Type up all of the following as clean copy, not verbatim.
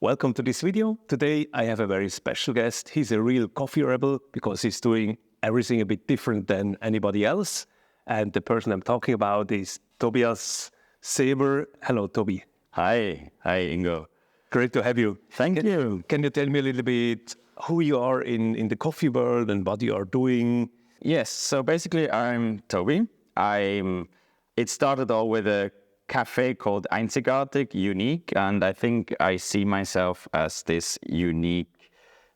Welcome to this video. Today I have a very special guest. He's a real coffee rebel because he's doing everything a bit different than anybody else. And the person I'm talking about is Tobias Seewer. Hello, Toby. Hi Ingo. Great to have you. Thank you. Can you tell me a little bit who you are in the coffee world and what you are doing? Yes, so basically I'm Toby. It started all with a cafe called Einzigartig, unique, and I think I see myself as this unique,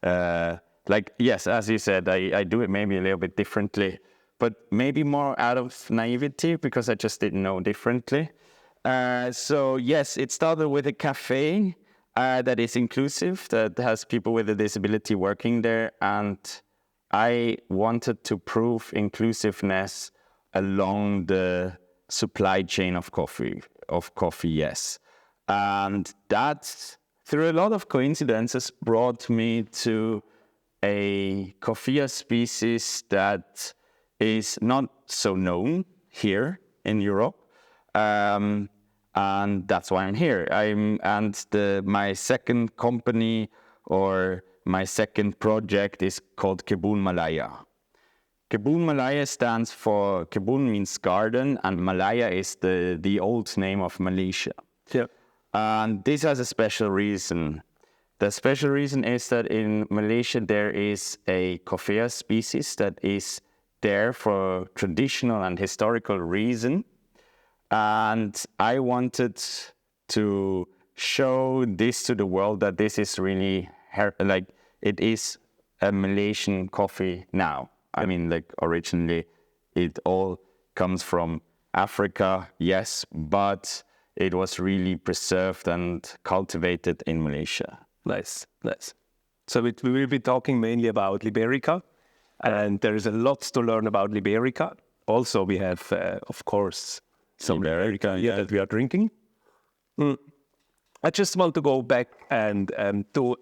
yes, as you said, I do it maybe a little bit differently, but maybe more out of naivety because I just didn't know differently. So yes, it started with a cafe that is inclusive, that has people with a disability working there, and I wanted to prove inclusiveness along the supply chain of coffee, yes. And that, through a lot of coincidences, brought me to a coffee species that is not so known here in Europe. And that's why I'm here. My second company or my second project is called Kebun Malaya. Kebun Malaya stands for, Kebun means garden, and Malaya is the old name of Malaysia. Yeah. And this has a special reason. The special reason is that in Malaysia there is a coffee species that is there for traditional and historical reason. And I wanted to show this to the world that this is really, it is a Malaysian coffee now. I mean, originally, it all comes from Africa, yes, but it was really preserved and cultivated in Malaysia. Nice. So we will be talking mainly about Liberica, and there is a lot to learn about Liberica. Also, we have, of course, some Liberica that we are drinking. I just want to go back and do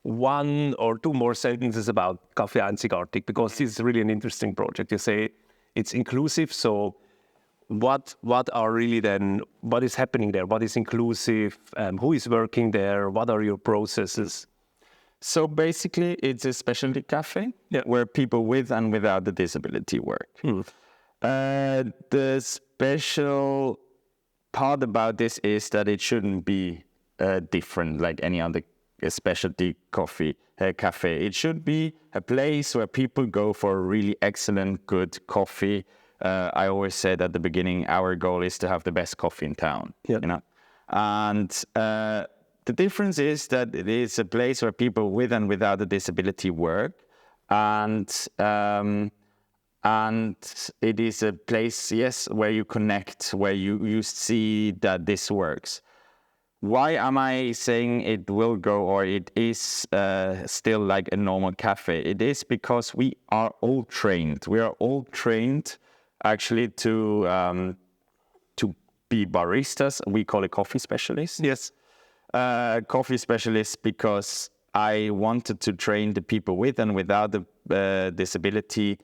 one or two more sentences about Café Einzigartig, because this is really an interesting project. You say it's inclusive, so what are really then, what is happening there? What is inclusive? Who is working there? What are your processes? So basically, it's a specialty cafe where people with and without a disability work. The special part about this is that it shouldn't be different like any other specialty coffee cafe. It should be a place where people go for really excellent, good coffee. I always said at the beginning, our goal is to have the best coffee in town. Yeah. You know, and the difference is that it is a place where people with and without a disability work, and it is a place, yes, where you connect, where you see that this works. Why am I saying it will go, or it is still like a normal cafe? It is because we are all trained. We are all trained actually to be baristas. We call it coffee specialists. Yes. Coffee specialists, because I wanted to train the people with and without the disability,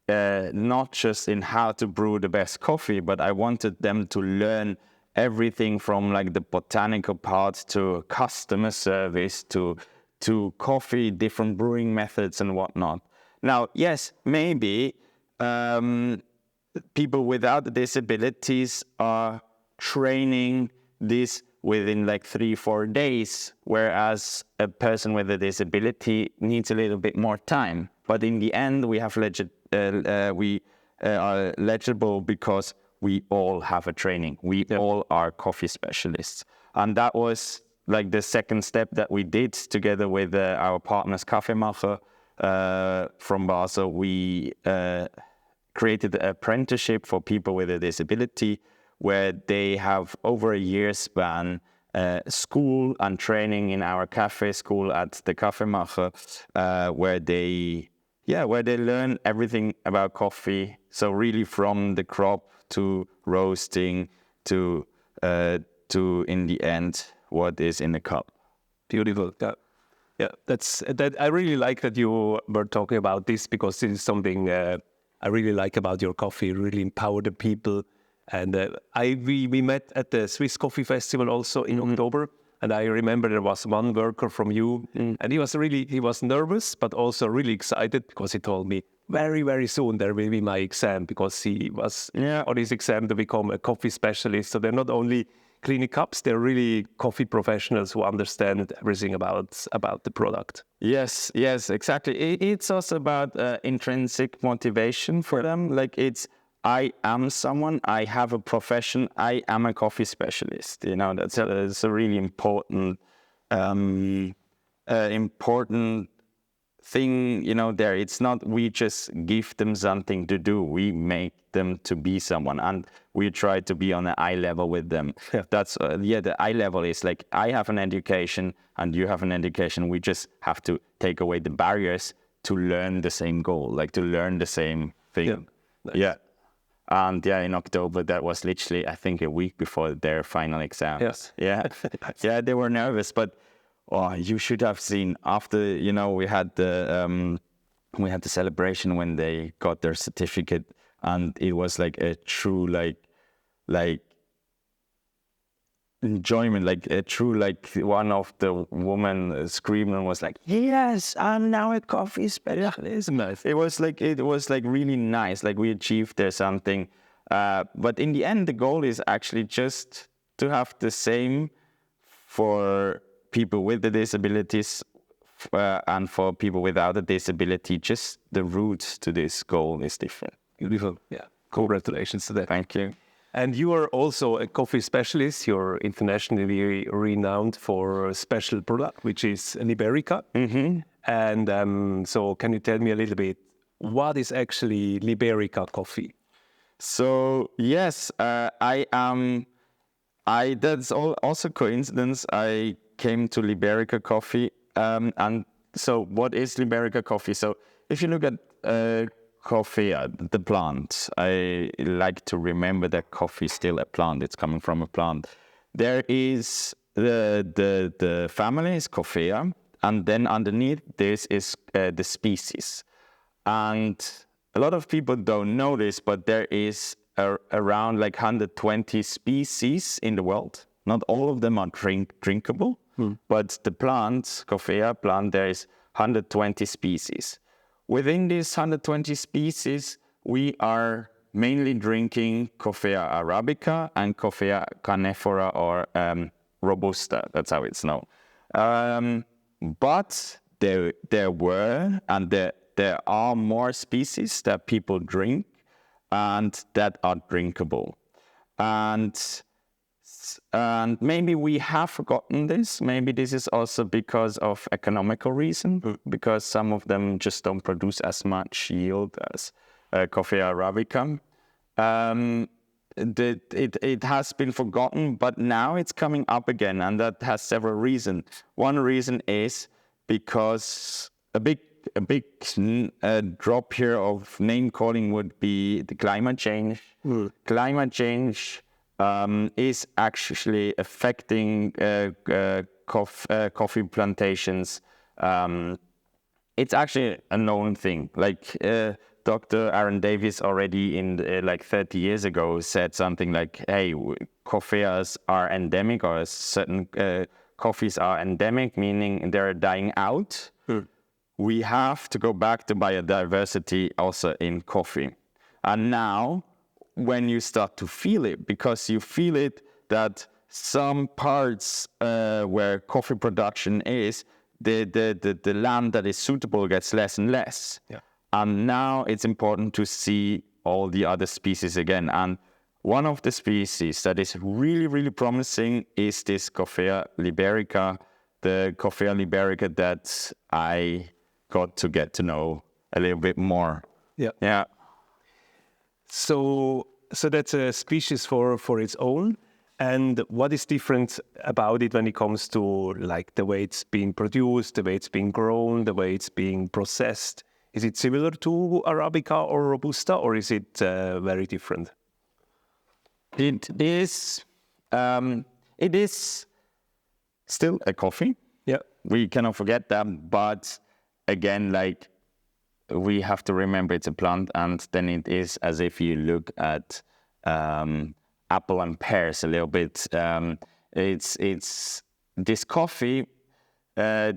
not just in how to brew the best coffee, but I wanted them to learn everything from like the botanical parts to customer service to coffee, different brewing methods and whatnot. Now, yes, maybe people without disabilities are training this within like 3-4 days, whereas a person with a disability needs a little bit more time. But in the end, we are legible because we all have a training. We all are coffee specialists. And that was like the second step that we did together with our partners, Kaffeemacher from Basel. We created an apprenticeship for people with a disability where they have over a year span school and training in our cafe school at the Kaffeemacher, where they learn everything about coffee. So really from the crop to roasting to in the end what is in the cup. Beautiful. Yeah. That. I really like that you were talking about this, because this is something I really like about your coffee. Really empower the people. And we met at the Swiss Coffee Festival also in October, And I remember there was one worker from you, and he was nervous, but also really excited because he told me very, very soon there will be my exam, because he was on his exam to become a coffee specialist. So they're not only cleaning cups, they're really coffee professionals who understand everything about the product. Yes, exactly. It's also about intrinsic motivation for them. Like I am someone, I have a profession, I am a coffee specialist. You know, that's a really important important thing, you know, there. It's not we just give them something to do. We make them to be someone, and we try to be on an eye level with them. That's the eye level is like, I have an education and you have an education. We just have to take away the barriers to learn the same goal, like to learn the same thing. Nice. And in October, that was literally, I think, a week before their final exam. Yes. Yeah, they were nervous, but you should have seen after, you know, we had the celebration when they got their certificate, and it was like a true like enjoyment, like a true, like one of the women screamed and was like, "Yes, I'm now a coffee specialist." Nice. It was like really nice. Like we achieved there something, but in the end, the goal is actually just to have the same for people with the disabilities and for people without a disability. Just the route to this goal is different. Beautiful. Yeah. Congratulations to that. Thank you. And you are also a coffee specialist. You're internationally renowned for a special product, which is Liberica. Mm-hmm. And so can you tell me a little bit, what is actually Liberica Coffee? So, yes, that's also coincidence. I came to Liberica Coffee. And so what is Liberica Coffee? So if you look at coffee, the plant, I like to remember that coffee is still a plant. It's coming from a plant. There is the family is Coffea, and then underneath this is the species. And a lot of people don't know this, but there is around like 120 species in the world. Not all of them are drinkable, but the plant, Coffea plant, there is 120 species. Within these 120 species, we are mainly drinking Coffea Arabica and Coffea canephora, or Robusta. That's how it's known. But there were and there are more species that people drink and that are drinkable. And maybe we have forgotten this. Maybe this is also because of economical reason, because some of them just don't produce as much yield as Coffea Arabica. It has been forgotten, but now it's coming up again, and that has several reasons. One reason is because a big drop here of name calling would be the climate change. Climate change is actually affecting coffee plantations. It's actually a known thing. Like Dr. Aaron Davis already in like 30 years ago said something like, hey, coffees are endemic, or certain coffees are endemic, meaning they're dying out. We have to go back to biodiversity also in coffee. And now, when you start to feel it, because you feel it that some parts where coffee production is, the land that is suitable gets less and less. Yeah. And now it's important to see all the other species again. And one of the species that is really, really promising is this Coffea liberica, the Coffea liberica that I got to get to know a little bit more. Yeah. So that's a species for its own. And what is different about it when it comes to like the way it's being produced, the way it's being grown, the way it's being processed? Is it similar to Arabica or Robusta, or is it very different? It is still a coffee. Yeah, we cannot forget that. But again, like, we have to remember it's a plant, and then it is as if you look at apple and pears a little bit. It's this coffee has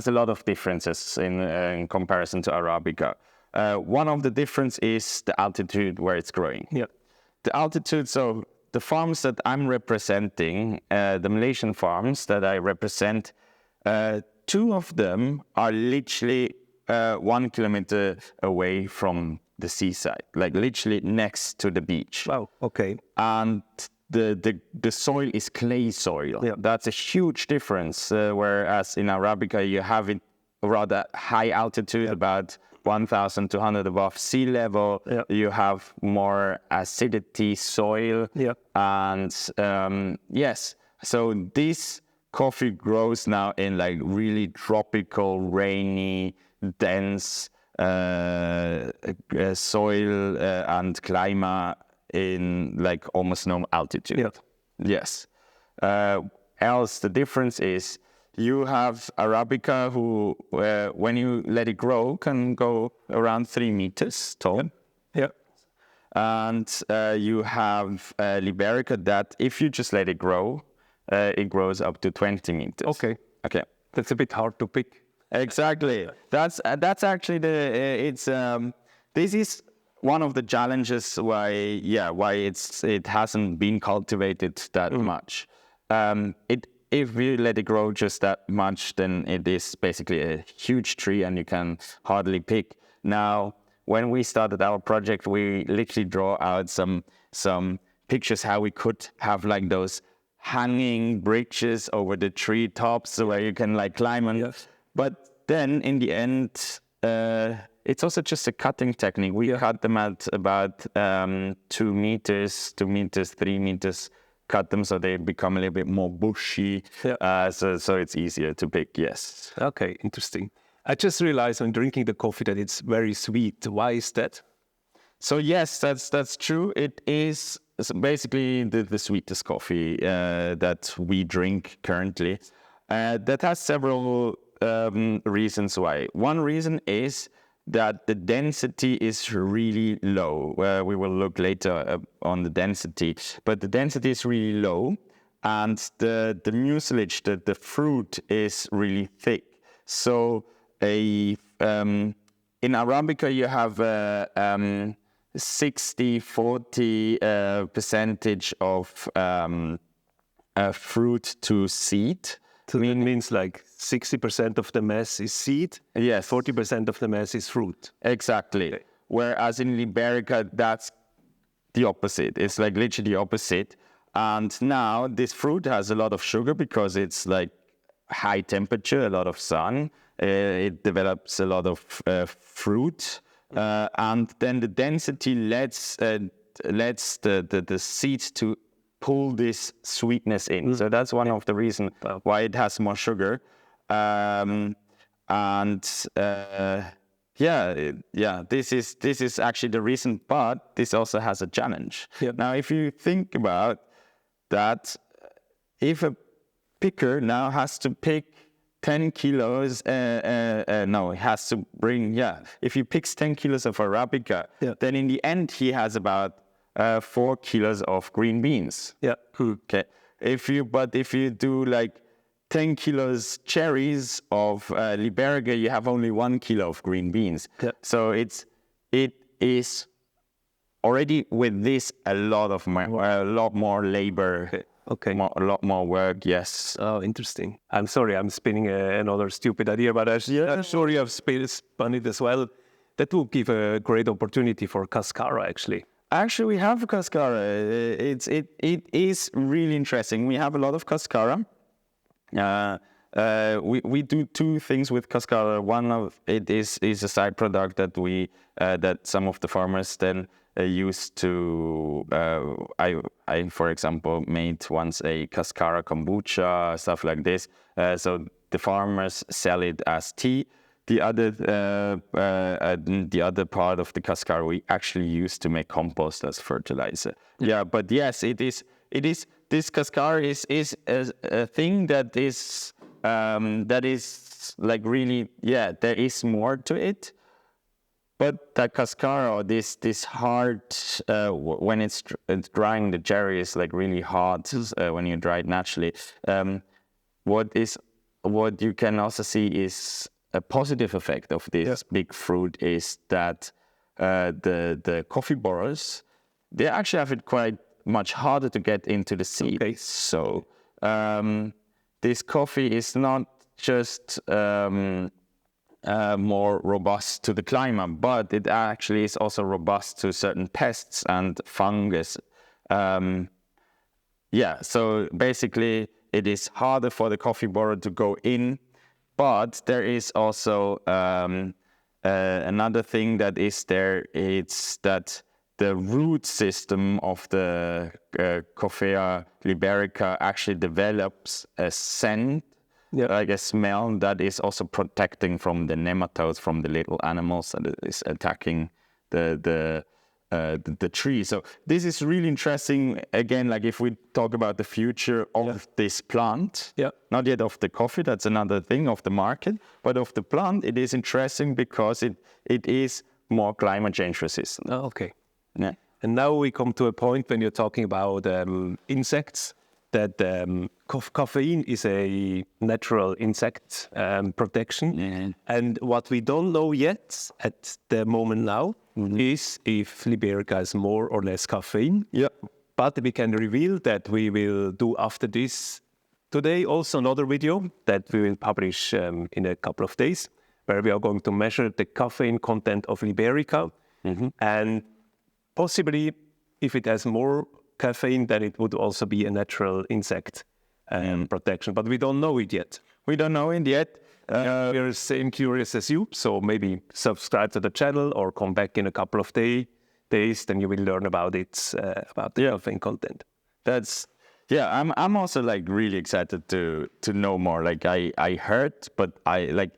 a lot of differences in comparison to Arabica. One of the difference is the altitude where it's growing. Yeah. The altitude, so the farms that I'm representing, the Malaysian farms that I represent, 2 of them are literally 1 kilometer away from the seaside, like literally next to the beach. Wow. Okay. And the soil is clay soil. Yeah. That's a huge difference. Whereas in Arabica, you have it rather high altitude, about 1,200 above sea level. Yeah. You have more acidity soil. Yeah. And yes, so this coffee grows now in like really tropical, rainy, dense soil and climate in like almost no altitude. Yeah. Yes. Else the difference is you have Arabica who, when you let it grow, can go around 3 meters tall. Yeah. And you have Liberica that if you just let it grow, it grows up to 20 meters. Okay. Okay. That's a bit hard to pick. Exactly. That's actually this is one of the challenges why it hasn't been cultivated that much. If you let it grow just that much, then it is basically a huge tree and you can hardly pick. Now, when we started our project, we literally draw out some pictures how we could have like those hanging bridges over the tree tops where you can like climb on. Yes. But then in the end, it's also just a cutting technique. We cut them at about 2 meters, 3 meters, cut them so they become a little bit more bushy. Yeah. So it's easier to pick, yes. Okay, interesting. I just realized when drinking the coffee that it's very sweet. Why is that? So yes, that's true. It is basically the sweetest coffee that we drink currently. That has several reasons why. One reason is that the density is really low. We will look later on the density, but the density is really low, and the mucilage, the fruit is really thick. So in Arabica you have 60-40 percentage of fruit to seed. So that means like 60% of the mass is seed. Yes. 40% of the mass is fruit. Exactly. Okay. Whereas in Liberica, that's the opposite. It's like literally the opposite. And now this fruit has a lot of sugar because it's like high temperature, a lot of sun. It develops a lot of fruit. And then the density lets the seeds to pull this sweetness in. So that's one of the reasons why it has more sugar. This is actually the reason, but this also has a challenge. Yep. Now, if you think about that, if a picker now has to pick 10 kilos, it has to bring, if he picks 10 kilos of Arabica, then in the end, he has about 4 kilos of green beans. Yeah. Okay. If you do like 10 kilos cherries of Liberica, you have only 1 kilo of green beans. Yeah. So it is already with this a lot more labor. Okay. A lot more work. Yes. Oh, interesting. I'm sorry, I'm spinning another stupid idea, but I'm sure you have spun it as well. That will give a great opportunity for Cascara, actually. Actually, we have Cascara. It is really interesting. We have a lot of Cascara. We do 2 things with Cascara. One of it is a side product that that some of the farmers then use to. I for example made once a Cascara kombucha, stuff like this. So the farmers sell it as tea. The other part of the Cascara we actually use to make compost as fertilizer. Yeah, but yes, it is. This Cascara is a thing that is like really, there is more to it. But that cascara, or this hard, when it's drying, the cherry is like really hard when you dry it naturally. What you can also see is a positive effect of this big fruit is that the coffee borers, they actually have it quite much harder to get into the seed. Okay. So this coffee is not just more robust to the climate, but it actually is also robust to certain pests and fungus. So basically it is harder for the coffee borer to go in, but there is also another thing that is there. It's that the root system of the Coffea liberica actually develops a scent, like a smell that is also protecting from the nematodes, from the little animals that is attacking the tree. So this is really interesting. Again, like if we talk about the future of this plant, not yet of the coffee, that's another thing, of the market, but of the plant, it is interesting because it is more climate change resistant. Oh, okay. Yeah. And now we come to a point when you're talking about insects, that caffeine is a natural insect protection. And what we don't know yet at the moment now is if Liberica has more or less caffeine. But we can reveal that we will do after this today also another video that we will publish in a couple of days, where we are going to measure the caffeine content of Liberica. And possibly, if it has more caffeine, then it would also be a natural insect protection. But we don't know it yet. We don't know it yet. We're the same curious as you. So maybe subscribe to the channel or come back in a couple of days. Then you will learn about it, about the caffeine content. I'm also like really excited to know more. Like I heard, but I like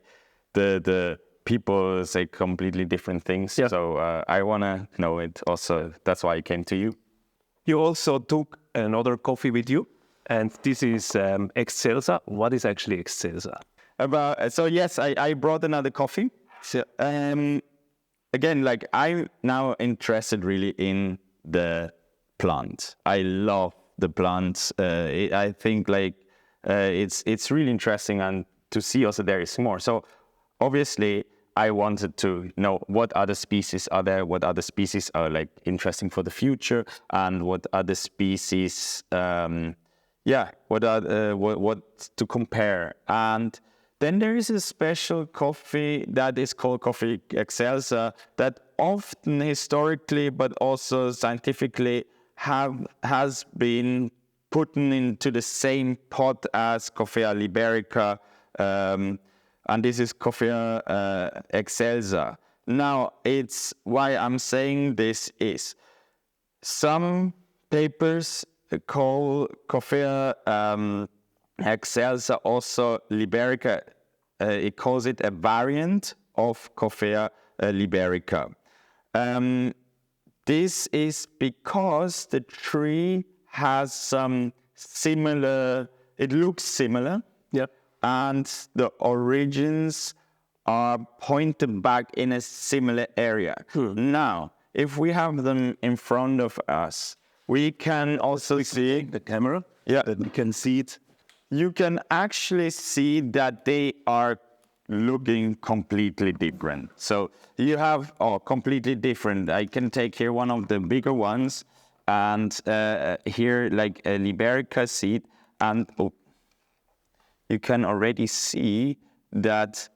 the people say completely different things. So I want to know it also. That's why I came to you. You also took another coffee with you, and this is Excelsa. What is actually Excelsa? Yes, I brought another coffee. So, again, like I'm now interested really in the plant. I love the plants. I think like it's really interesting, and to see also there is more. So obviously I wanted to know what other species are there, what other species are like interesting for the future, and what other species, what to compare. And then there is a special coffee that is called Kaffelogic Excelsa that often historically, but also scientifically, has been put into the same pot as Coffea liberica. And this is Café Einzigartig. Now, it's why I'm saying this is some papers call Café Einzigartig also Liberica. It calls it a variant of Café liberica. This is because the tree has some similar. It looks similar. And the origins are pointed back in a similar area. Now, if we have them in front of us, we can also see the camera. That we can see it. You can actually see that they are looking completely different. So you have completely different. I can take here one of the bigger ones, and here like a Liberica seed, and you can already see that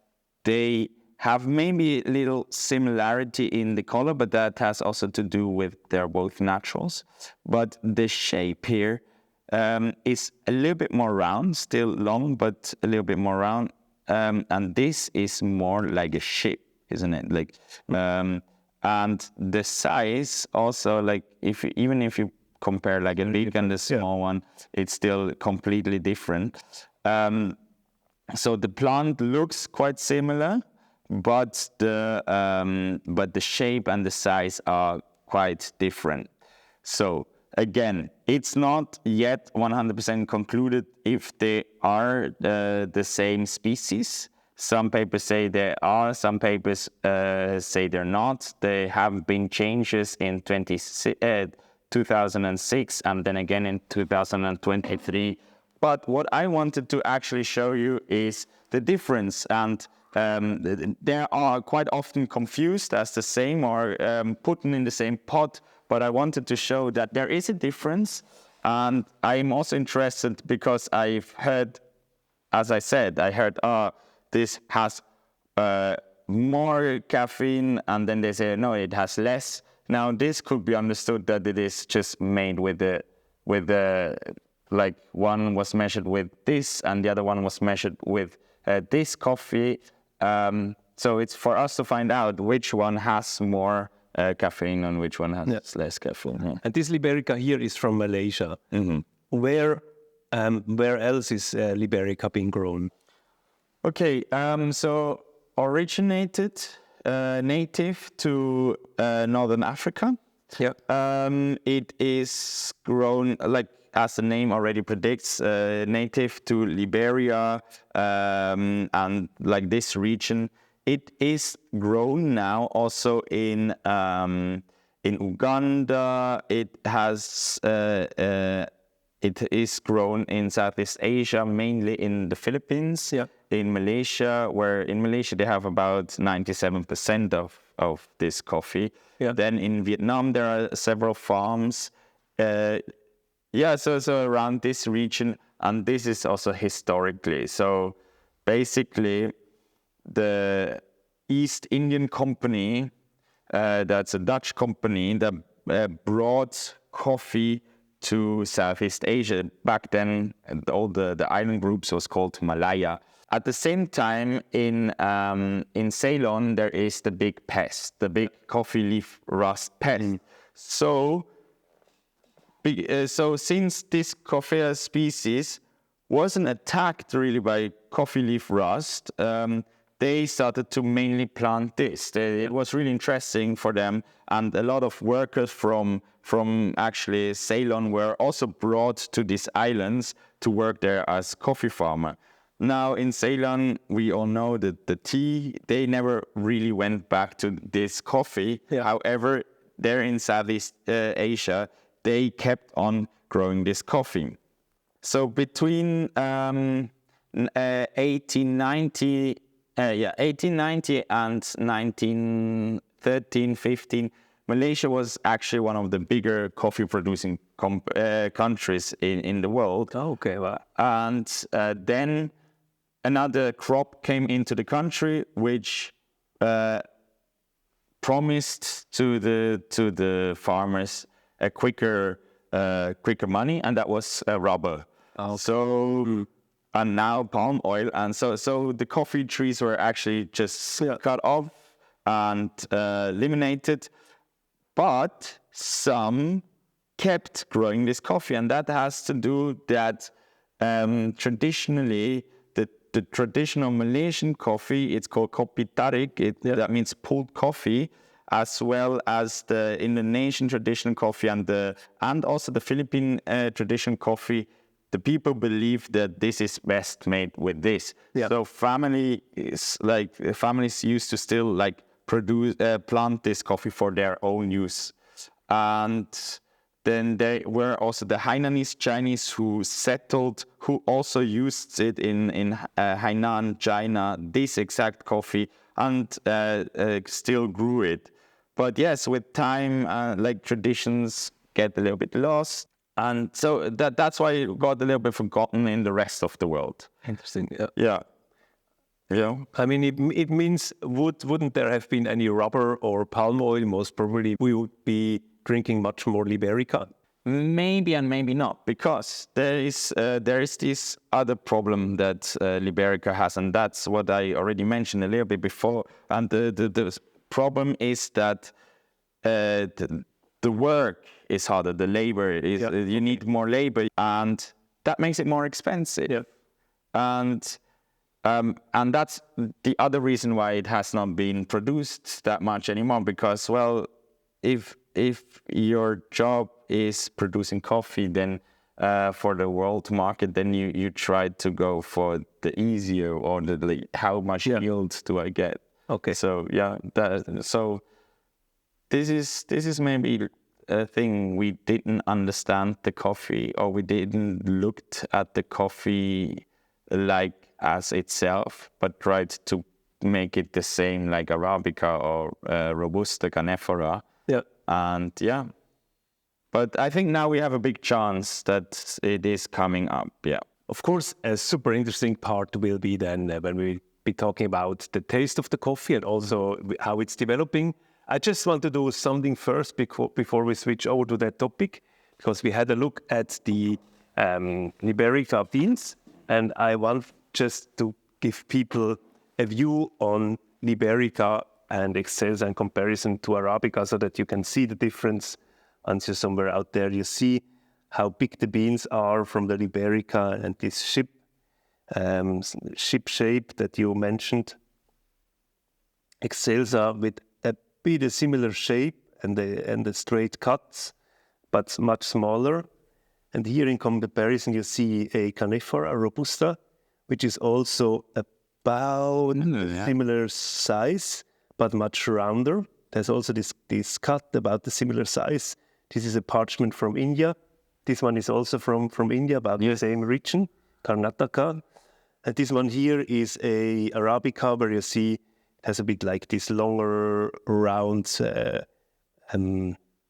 they have maybe a little similarity in the color, but that has also to do with they're both naturals. But the shape here is a little bit more round, still long, but a little bit more round. And this is more like a shape, isn't it? Like, and the size also, like even if you compare like a big and a small one, it's still completely different. So the plant looks quite similar, but the shape and the size are quite different. So again, it's not yet 100% concluded if they are the same species. Some papers say there are, some papers say they're not. There have been changes in 2006 and then again in 2023. But what I wanted to actually show you is the difference, and they are quite often confused as the same or put in the same pot, but I wanted to show that there is a difference. And I'm also interested because I've heard, as I said, this has more caffeine, and then they say, no, it has less. Now, this could be understood that it is just made with the like one was measured with this and the other one was measured with this coffee. So it's for us to find out which one has more caffeine and which one has less caffeine. Yeah. And this Liberica here is from Malaysia. Mm-hmm. Where else is Liberica being grown? Okay, so originated native to Northern Africa. Yeah. It is grown, like as the name already predicts, native to Liberia and like this region. It is grown now also in Uganda. It is grown in Southeast Asia, mainly in the Philippines, in Malaysia, where in Malaysia they have about 97% of this coffee. Yeah. Then in Vietnam there are several farms. So around this region, and this is also historically. So basically, the East Indian Company, that's a Dutch company that brought coffee to Southeast Asia. Back then, all the island groups was called Malaya. At the same time, in Ceylon, there is the big pest, the big coffee leaf rust pest. So since this coffea species wasn't attacked really by coffee leaf rust, they started to mainly plant this. It was really interesting for them, and a lot of workers from actually Ceylon were also brought to these islands to work there as coffee farmer. Now in Ceylon, we all know that the tea, they never really went back to this coffee. Yeah. However, there in Southeast Asia, they kept on growing this coffee. So between 1890 and 1913-15, Malaysia was actually one of the bigger coffee producing countries in the world. Oh, okay. Well. And then another crop came into the country, which promised to the farmers a quicker money, and that was rubber. Okay. So and now palm oil, and so the coffee trees were actually just cut off and eliminated, but some kept growing this coffee, and that has to do that traditionally the traditional Malaysian coffee, it's called kopi tarik. That means pulled coffee, as well as the Indonesian traditional coffee and also the Philippine traditional coffee. The people believe that this is best made with this. Yep. So families used to still plant this coffee for their own use. And then there were also the Hainanese Chinese who settled, who also used it in Hainan, China, this exact coffee, and still grew it. But yes, with time, traditions get a little bit lost. And so that's why it got a little bit forgotten in the rest of the world. Interesting. Yeah. I mean, it means wouldn't there have been any rubber or palm oil? Most probably we would be drinking much more Liberica. Maybe and maybe not, because there is this other problem that Liberica has, and that's what I already mentioned a little bit before. And the problem is that the work is harder, the labor is, you need more labor, and that makes it more expensive. Yeah. And that's the other reason why it has not been produced that much anymore, because, well, if your job is producing coffee, then for the world market, then you try to go for the easier or how much yield do I get? Okay. So this is maybe a thing we didn't understand the coffee, or we didn't looked at the coffee like as itself, but tried to make it the same like Arabica or Robusta Canephora. Yeah. And but I think now we have a big chance that it is coming up. Yeah. Of course, a super interesting part will be then when we be talking about the taste of the coffee and also how it's developing. I just want to do something first before we switch over to that topic, because we had a look at the Liberica beans, and I want just to give people a view on Liberica and Excelsa in comparison to Arabica, so that you can see the difference. Until somewhere out there, you see how big the beans are from the Liberica and this ship shape that you mentioned. Excelsa with a bit a similar shape and the straight cuts, but much smaller. And here in comparison, you see a Canephora, a Robusta, which is also about similar size, but much rounder. There's also this cut about the similar size. This is a parchment from India. This one is also from India, about the same region, Karnataka. And this one here is a Arabica, where you see it has a bit like this longer, round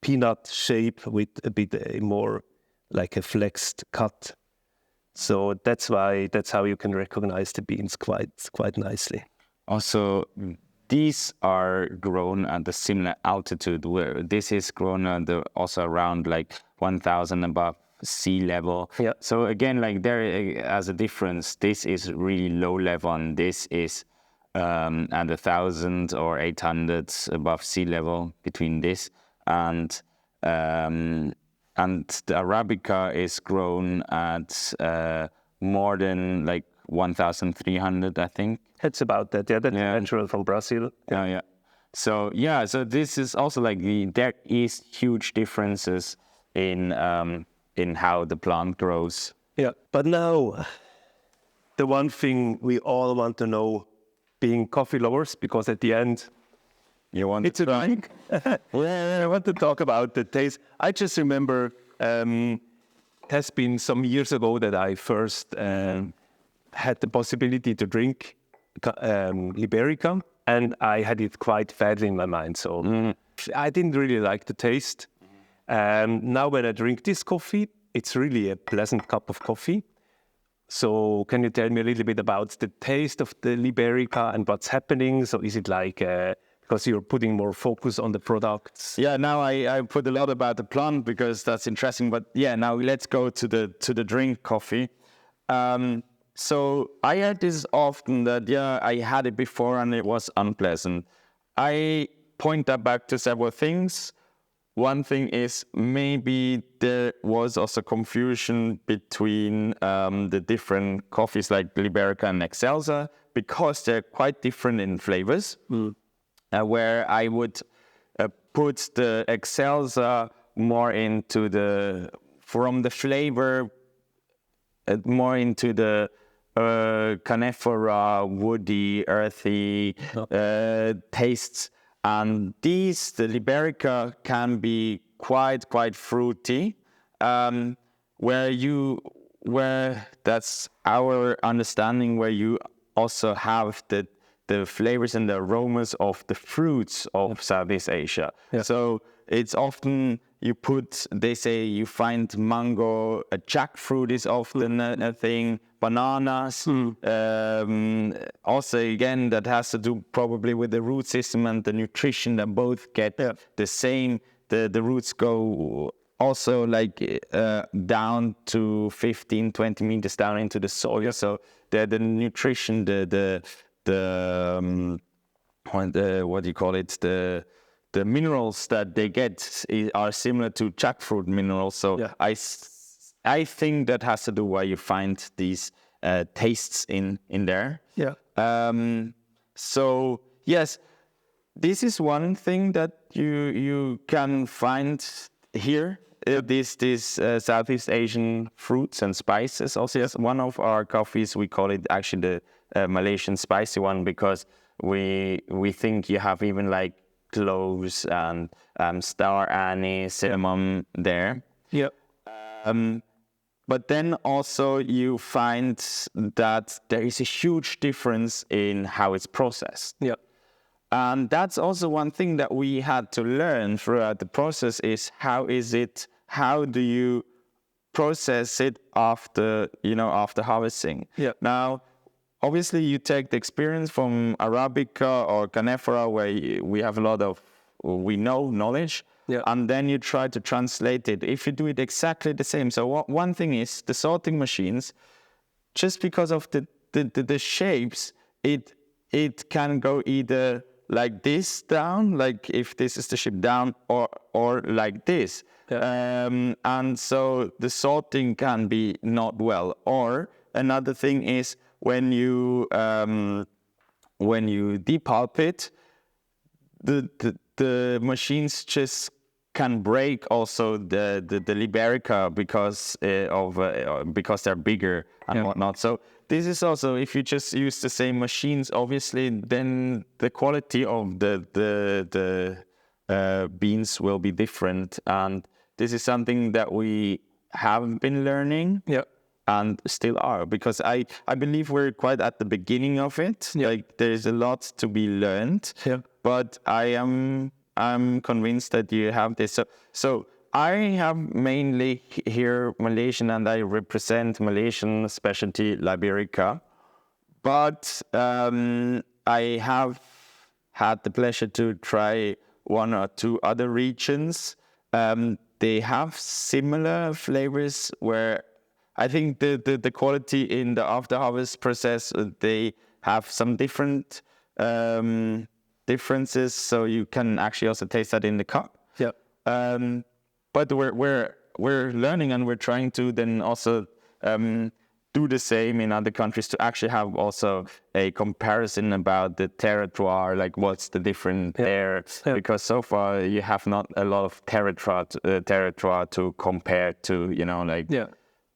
peanut shape with a bit more like a flexed cut. So that's how you can recognize the beans quite nicely. Also, these are grown at a similar altitude, where this is grown also around like 1,000 above sea level. Yeah. So again, like there as a difference, this is really low level, and this is at 1,000 or 800 above sea level between this, and the Arabica is grown at more than like 1,300, I think. It's about that. Yeah, that's natural from Brazil. Yeah. So this is also like there is huge differences in how the plant grows. Yeah, but now the one thing we all want to know, being coffee lovers, because at the end it's a drink. I want to talk about the taste. I just remember it has been some years ago that I first had the possibility to drink Liberica, and I had it quite badly in my mind. So I didn't really like the taste. Now when I drink this coffee, it's really a pleasant cup of coffee. So can you tell me a little bit about the taste of the Liberica and what's happening? So is it like, because you're putting more focus on the products? Yeah, now I put a lot about the plant because that's interesting. But yeah, now let's go to the drink coffee. So I had this often that, I had it before and it was unpleasant. I point that back to several things. One thing is maybe there was also confusion between the different coffees like Liberica and Excelsa, because they're quite different in flavors, where I would put the Excelsa more into from the flavor, more into the Canephora, woody, earthy tastes. And the Liberica can be quite fruity, where that's our understanding, where you also have the flavors and the aromas of the fruits of Southeast Asia. Yeah. So it's often they say you find mango, jackfruit is often a thing, bananas. Also, again, that has to do probably with the root system and the nutrition that both get the same. The roots go also like down to 15, 20 meters down into the soil. Yeah. So the nutrition, what do you call it? The minerals that they get are similar to jackfruit minerals. So I think that has to do why you find these tastes in there. Yeah. So yes, this is one thing that you can find here these Southeast Asian fruits and spices. Also, yes, one of our coffees, we call it actually the Malaysian spicy one, because we think you have even like cloves and star anise, cinnamon there. Yeah. But then also you find that there is a huge difference in how it's processed. Yeah. And that's also one thing that we had to learn throughout the process is how do you process it after harvesting? Yeah. Now, obviously you take the experience from Arabica or Canephora where we have a lot of, we know knowledge. Yeah. And then you try to translate it. If you do it exactly the same. So one thing is the sorting machines, just because of the shapes, it can go either like this down, like if this is the shape down, or like this. Yeah. And so the sorting can be not well. Or another thing is when you depulp it, the machines just can break also the Liberica because they're bigger and whatnot. So this is also, if you just use the same machines, obviously then the quality of the beans will be different. And this is something that we have been learning. Yeah. And still are, because I believe we're quite at the beginning of it. Yeah. Like there's a lot to be learned. Yeah. But I'm convinced that you have this. So I have mainly here Malaysian, and I represent Malaysian specialty Liberica. But I have had the pleasure to try one or two other regions. They have similar flavors where I think the quality in the after harvest process, they have some different differences. So you can actually also taste that in the cup. Yeah. But we're learning, and we're trying to then also do the same in other countries to actually have also a comparison about the terroir, like what's the different there. Yeah. Because so far you have not a lot of terroir to compare to, Yeah.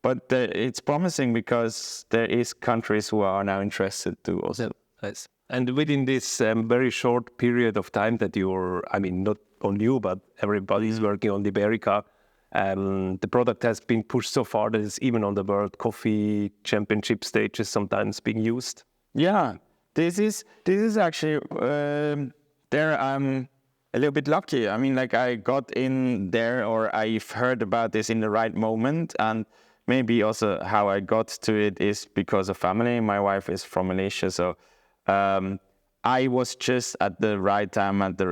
But it's promising because there is countries who are now interested to also. Nice. And within this very short period of time that not only you, but everybody's working on Liberica, the product has been pushed so far that it's even on the World Coffee Championship stages sometimes being used. Yeah, this is actually, there I'm a little bit lucky. I mean, like I got in there, or I've heard about this in the right moment, and maybe also how I got to it is because of family. My wife is from Malaysia, so I was just at the right time at the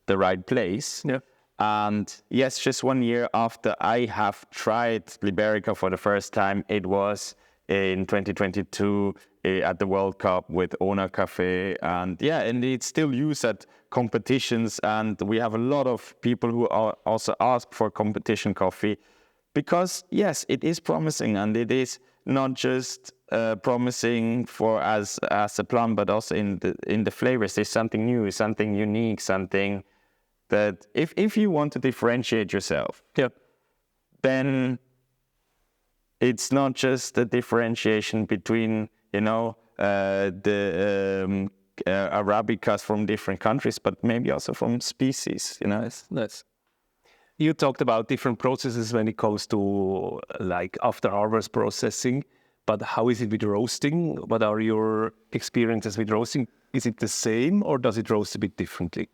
right place. Yeah. And yes, just 1 year after I have tried Liberica for the first time, it was in 2022 at the World Cup with Ona Cafe, and it's still used at competitions, and we have a lot of people who are also ask for competition coffee, because yes, it is promising, and it is not just promising for as a plant, but also in the flavors. There's something new, something unique, something that if you want to differentiate yourself, then it's not just the differentiation between the Arabicas from different countries, but maybe also from species. Nice. You talked about different processes when it comes to like after harvest processing, but how is it with roasting? What are your experiences with roasting? Is it the same, or does it roast a bit differently?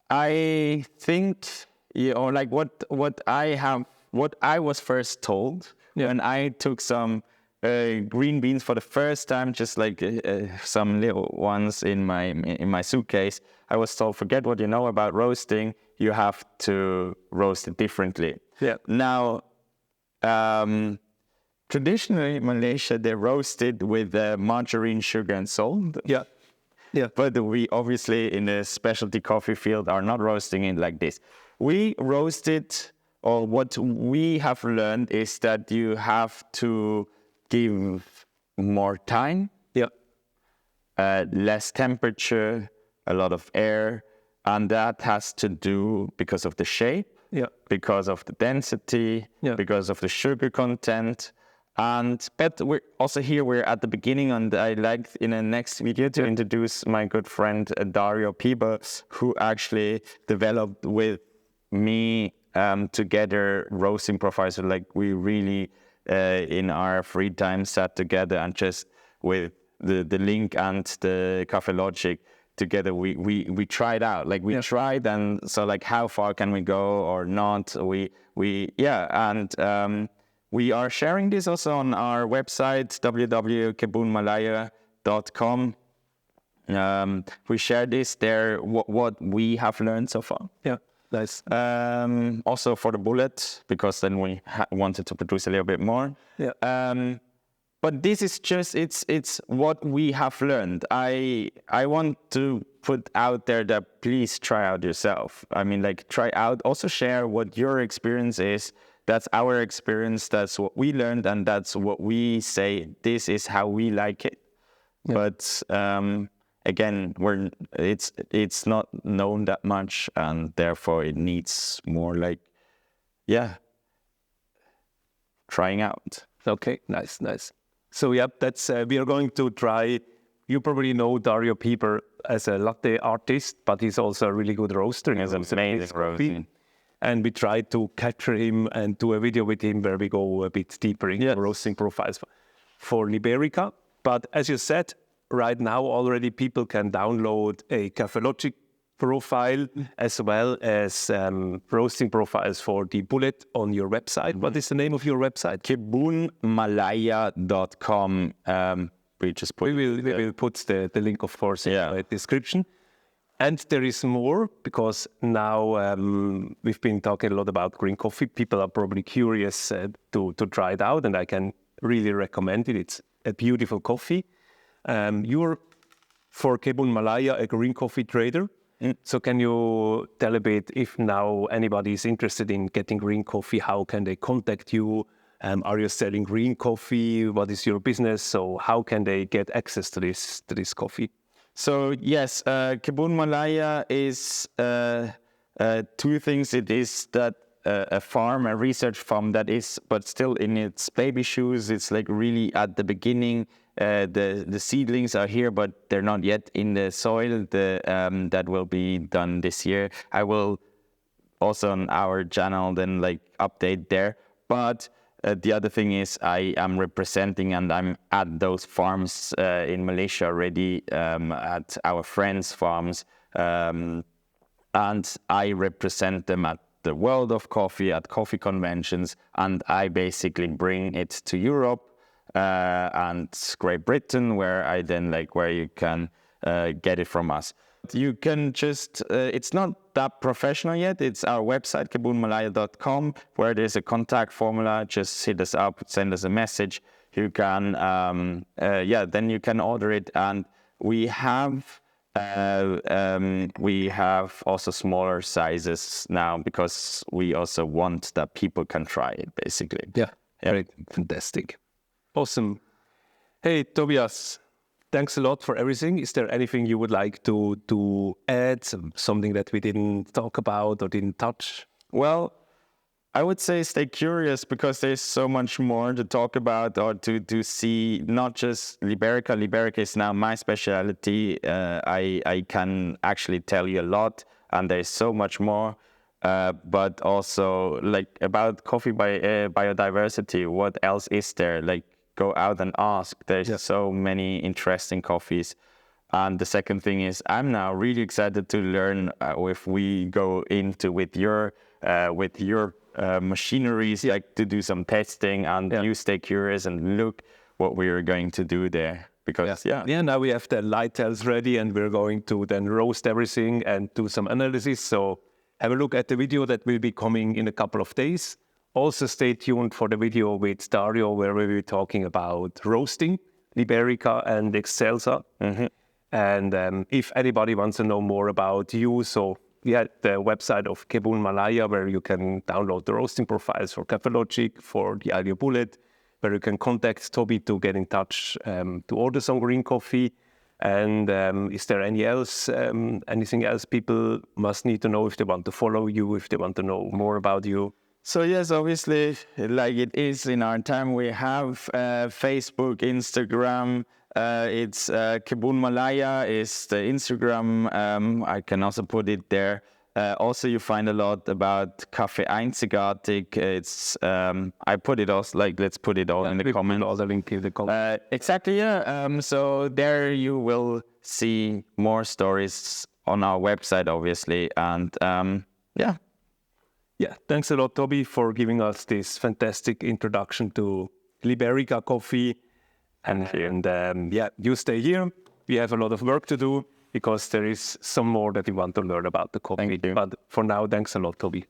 I think, like what I was first told when I took some green beans for the first time, just like some little ones in my suitcase, I was told, forget what you know about roasting. You have to roast it differently. Yeah. Now, traditionally in Malaysia, they roast it with margarine, sugar, and salt. Yeah. Yeah. But we obviously in the specialty coffee field are not roasting it like this. We roast it, or what we have learned is that you have to give more time, less temperature, a lot of air, And that has to do because of the shape, because of the density, because of the sugar content. But we're also here, we're at the beginning, and I'd like in the next video to introduce my good friend Dario Piba, who actually developed with me together roasting profiles. So like we really in our free time sat together and just with the link and the Kaffelogic together we tried out, like we tried, and so like how far can we go or not, we are sharing this also on our website www.kebunmalaya.com. We share this there, what we have learned so far. Nice. Also for the bullet, because then we wanted to produce a little bit more. But this is just, it's what we have learned. I want to put out there that please try out yourself. I mean, like try out, also share what your experience is. That's our experience. That's what we learned. And that's what we say. This is how we like it. But again, it's not known that much. And therefore it needs more like, trying out. Okay, nice. So that's we are going to try. You probably know Dario Pieper as a latte artist, but he's also a really good roaster. He's amazing roasting. And we try to capture him and do a video with him where we go a bit deeper into roasting profiles for Liberica. But as you said, right now already people can download a Kaffelogic profile as well as roasting profiles for the bullet on your website. What is the name of your website? KebunMalaya.com. We will put the link, of course, in the description. And there is more, because now we've been talking a lot about green coffee. People are probably curious to try it out, and I can really recommend it. It's a beautiful coffee. You're, for Kebun Malaya, a green coffee trader. So can you tell a bit, if now anybody is interested in getting green coffee, how can they contact you? Are you selling green coffee? What is your business? So how can they get access to this coffee? So yes, Kebun Malaya is two things. It is that a farm, a research farm that is, but still in its baby shoes. It's like really at the beginning. The seedlings are here, but they're not yet in the soil. That will be done this year. I will also on our channel then like update there. But the other thing is I am representing, and I'm at those farms in Malaysia already, at our friends' farms, and I represent them at the World of Coffee, at coffee conventions, and I basically bring it to Europe and Great Britain, where you can get it from us. You can just, it's not that professional yet. It's our website, kebunmalaya.com, where there's a contact formula. Just hit us up, send us a message. You can, then you can order it. And we have also smaller sizes now, because we also want that people can try it, basically. Great, fantastic. Awesome. Hey, Tobias, thanks a lot for everything. Is there anything you would like to add, something that we didn't talk about or didn't touch? Well, I would say stay curious, because there's so much more to talk about or to see, not just Liberica. Liberica is now my specialty. I can actually tell you a lot, and there's so much more. But also like about coffee biodiversity, what else is there? Like, go out and ask. There's so many interesting coffees. And the second thing is, I'm now really excited to learn if we go into with your machineries, like to do some testing, and you stay curious and look what we are going to do there. Because now we have the light tails ready, and we're going to then roast everything and do some analysis. So have a look at the video that will be coming in a couple of days. Also stay tuned for the video with Dario, where we will be talking about roasting, Liberica and Excelsa. And if anybody wants to know more about you, so we had the website of Kebun Malaya, where you can download the roasting profiles for Kaffelogic, for the Aillio Bullet, where you can contact Toby to get in touch to order some green coffee. And is there anything else people must need to know if they want to follow you, if they want to know more about you? So yes, obviously, like it is in our time, we have Facebook, Instagram. It's Kebun Malaya is the Instagram. I can also put it there. Also, you find a lot about Café Einzigartig. It's I put it also let's put it all in the comments. All the link in the comments. Exactly, yeah. So there you will see more stories on our website, obviously, and yeah. Yeah, thanks a lot, Toby, for giving us this fantastic introduction to Liberica Coffee. And you stay here. We have a lot of work to do because there is some more that we want to learn about the coffee. Thank you. But for now, thanks a lot, Toby.